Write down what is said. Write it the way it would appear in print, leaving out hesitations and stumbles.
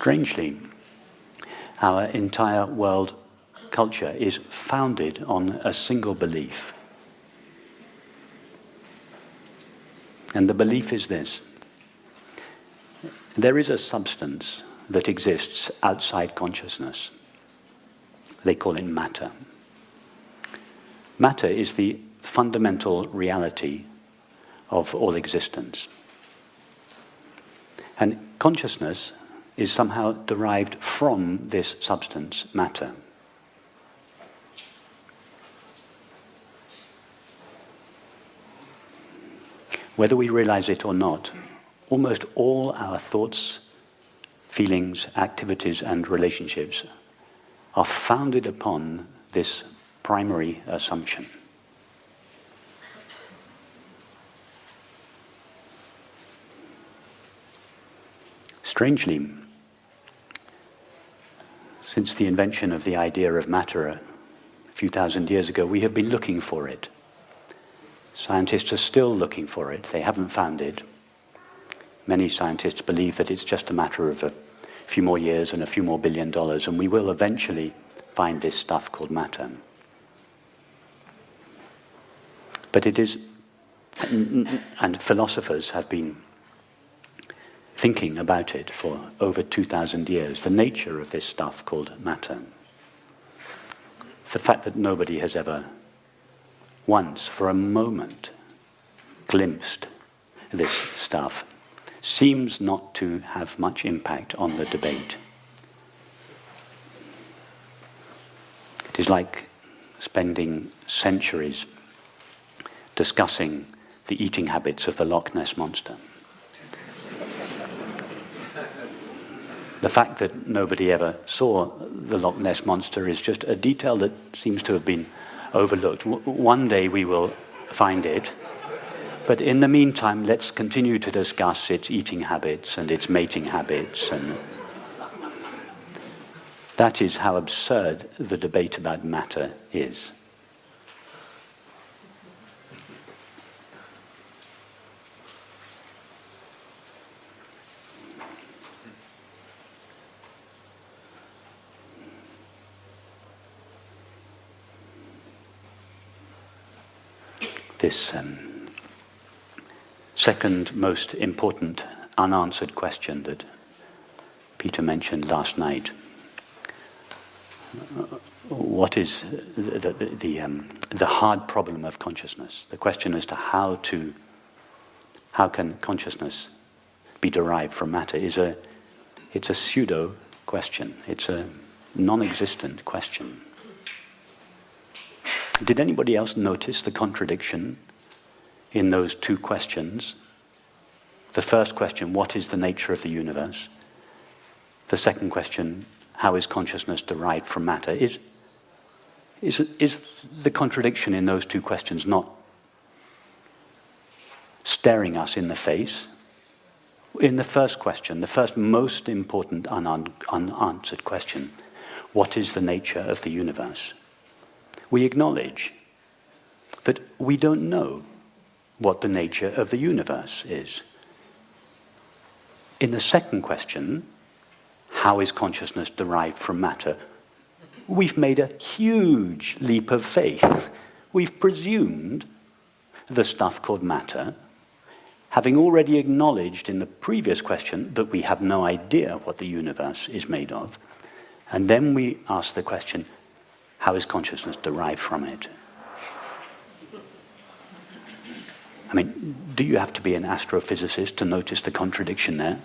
Strangely, our entire world culture is founded on a single belief. And the belief is this: there is a substance that exists outside consciousness. They call it matter. Matter is the fundamental reality of all existence. And consciousness is somehow derived from this substance, matter. Whether we realize it or not, almost all our thoughts, feelings, activities, and relationships are founded upon this primary assumption. Strangely, since the invention of the idea of matter a few thousand years ago, we have been looking for it. Scientists are still looking for it. They haven't found it. Many scientists believe that it's just a matter of a few more years and a few more $1 billion, and we will eventually find this stuff called matter. But it is, and philosophers have been thinking about it for over 2,000 years, the nature of this stuff called matter. The fact that nobody has ever once, for a moment, glimpsed this stuff seems not to have much impact on the debate. It is like spending centuries discussing the eating habits of the Loch Ness Monster. The fact that nobody ever saw the Loch Ness Monster is just a detail that seems to have been overlooked. One day we will find it, but in the meantime, let's continue to discuss its eating habits and its mating habits, and that is how absurd the debate about matter is. This second most important unanswered question that Peter mentioned last night. What is the hard problem of consciousness? The question as to how can consciousness be derived from matter it's a pseudo question. It's a non-existent question. Did anybody else notice the contradiction in those two questions? The first question, what is the nature of the universe? The second question, how is consciousness derived from matter? Is the contradiction in those two questions not staring us in the face? In the first question, the first most important unanswered question, what is the nature of the universe? We acknowledge that we don't know what the nature of the universe is. In the second question, how is consciousness derived from matter? We've made a huge leap of faith. We've presumed the stuff called matter, having already acknowledged in the previous question that we have no idea what the universe is made of. And then we ask the question, how is consciousness derived from it? I mean, do you have to be an astrophysicist to notice the contradiction there?